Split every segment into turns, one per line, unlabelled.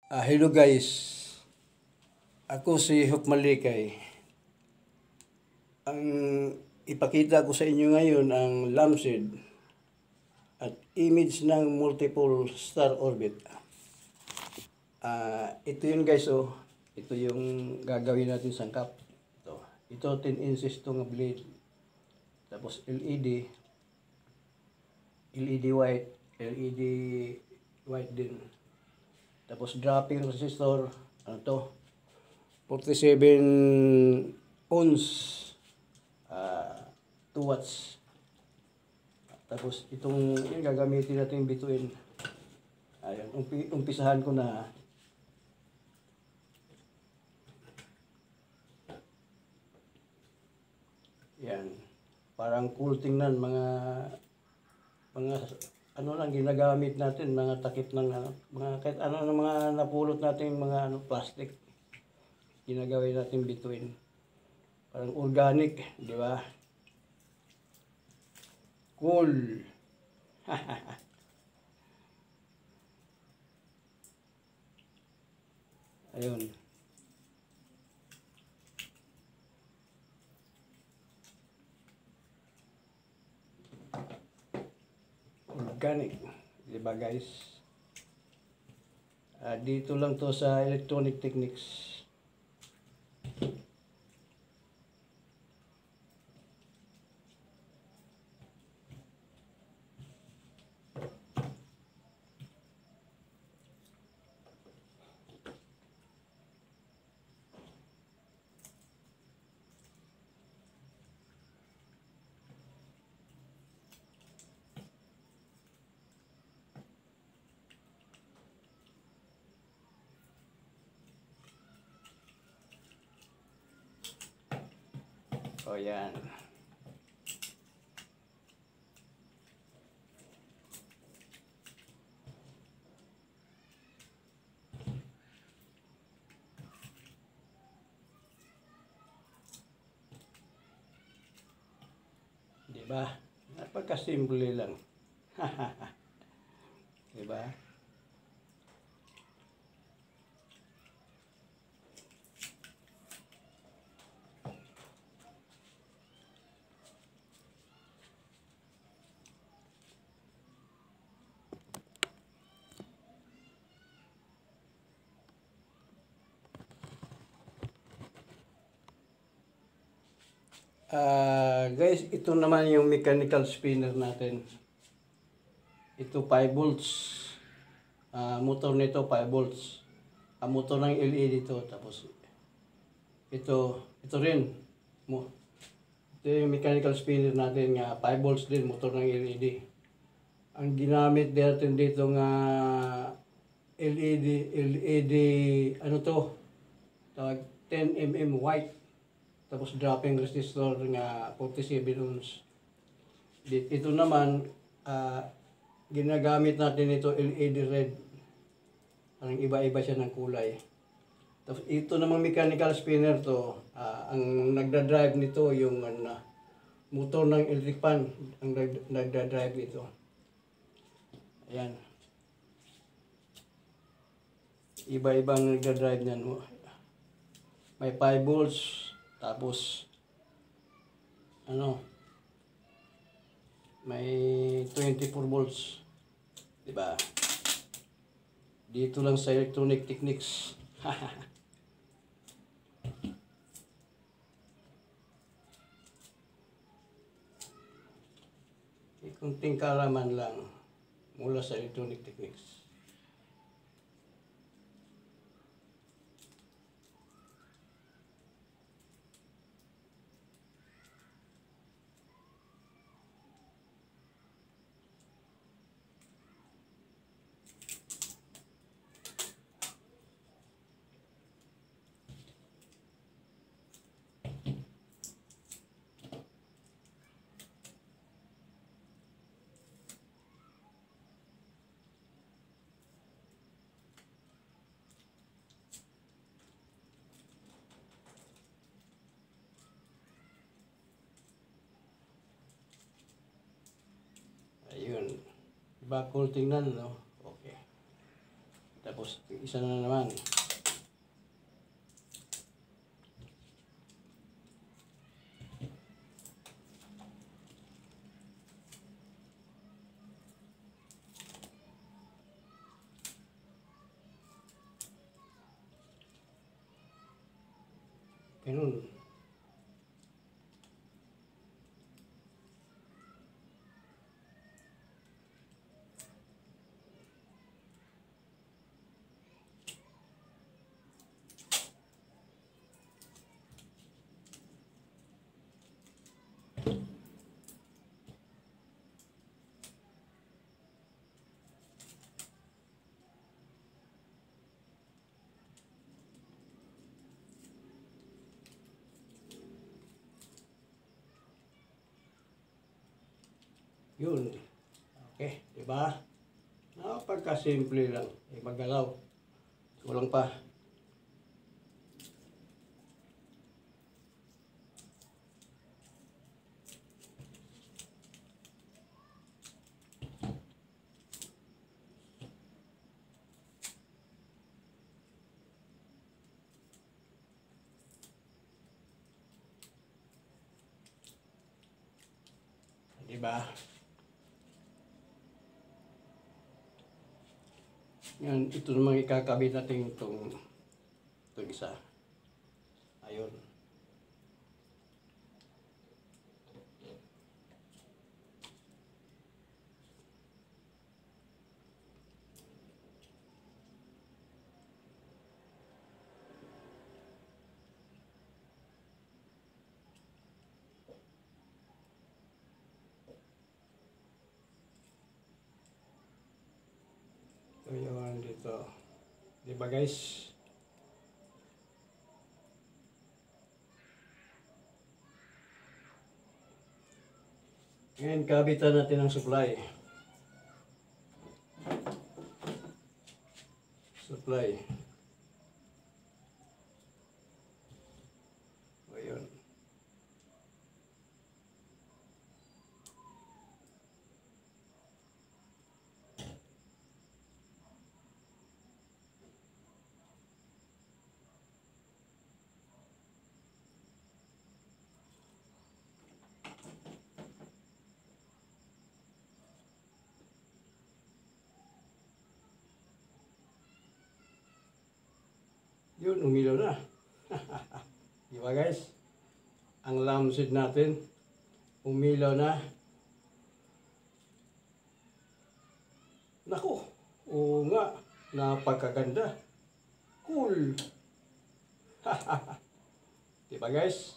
Hello guys, ako si Hop Malikay. Ang ipakita ko sa inyo ngayon ang LAMSED at image ng multiple star orbit. Ito yun guys, ito yung gagawin natin sangkap. Ito 10 inches itong blade. Tapos LED white, LED white din. Tapos dropping resistor, 47 ohms, 2 watts. Tapos itong yung gagamitin natin bituin. Ayun, umpisahan ko na. Yan. Parang cool tingnan mga ano lang ginagamit natin, mga takip ng mga kahit ano ng mga napulot natin mga plastic. Ginagawin natin bituin. Parang organic, di ba? Cool. Ayun. Organic, di ba guys? Dito lang to sa Electronic Techniques. O yan. Diba? Napagkasimple lang. Diba? Guys, ito naman yung mechanical spinner natin. Ito 5 volts. Motor nito 5 volts. Ang motor ng LED ito. Tapos ito rin. Ito yung mechanical spinner natin nga 5 volts din, motor ng LED. Ang ginamit natin dito nga LED ano to? Tawag 10 mm white. Tapos dropping resistor nga 47 ohms. Ito naman, ginagamit natin ito LED red. Parang iba-iba siya ng kulay. Tapos ito namang mechanical spinner to, ang nagda-drive nito yung motor ng electric fan ang nagda-drive nito. Ayan. Iba-ibang nagda-drive niyan mo. May 5 volts. Tapos, may 24 volts. Diba? Dito lang sa Electronic Techniques. Kunting kalaman lang mula sa Electronic Techniques. Ayun. Diba cool tingnan, no? Okay. Tapos Isa na naman. Ganun. Yun. Okay, diba? Napagkasimple lang. Magalaw. Kulang pa. Diba? Yan, ito namang ikakabit natin itong isa. Ayun. So yun dito. Diba guys? Ngayon kabitan natin ang supply. Supply. Ayun. Yun, umilaw na. Diba guys? Ang lampshade natin, umilaw na. Naku, oo nga, napagkaganda. Cool. Diba guys?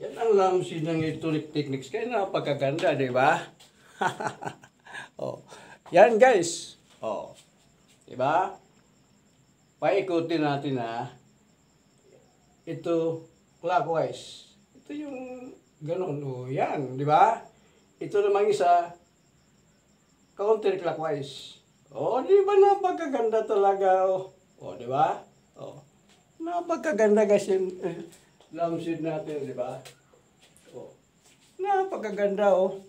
Yan ang lampshade ng Electronic Techniques. Kaya napagkaganda, diba? Oh. Yan guys. Oh. Diba? Paikutin natin ha. Ito clockwise. Ito yung ganun. Oh, yan, di ba? Ito namang isa counterclockwise. Oh, di ba napagkaganda talaga oh. Oh, di ba? Oh. Napagkaganda guys yung lampshade natin, di ba? Oh. Napagkaganda oh.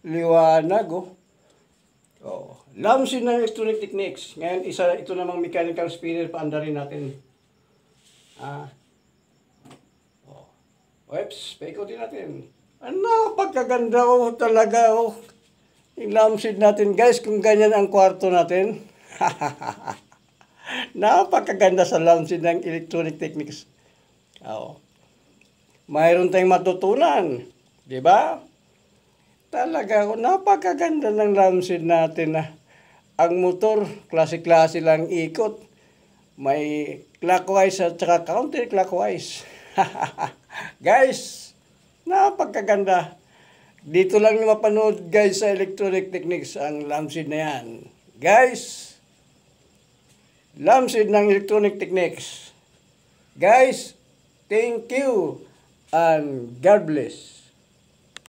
Liwanag oh. Oh, lampshade ng Electronic Techniques. Ngayon, ito namang mechanical spinner, paandarin natin. Oh. Oops, paikutin natin. Napagkaganda oh, talaga oh. Yung lampshade natin guys, kung ganyan ang kwarto natin. Napagkaganda sa lampshade ng Electronic Techniques. Oh. Mayroon tayong matutunan. Diba? Talaga, napakaganda ng lampshade natin na ang motor, klase-klase lang ikot. May clockwise at saka counterclockwise. Guys, napakaganda. Dito lang yung mapanood guys sa Electronic Techniques ang lampshade na yan. Guys, lampshade ng Electronic Techniques. Guys, thank you and God bless.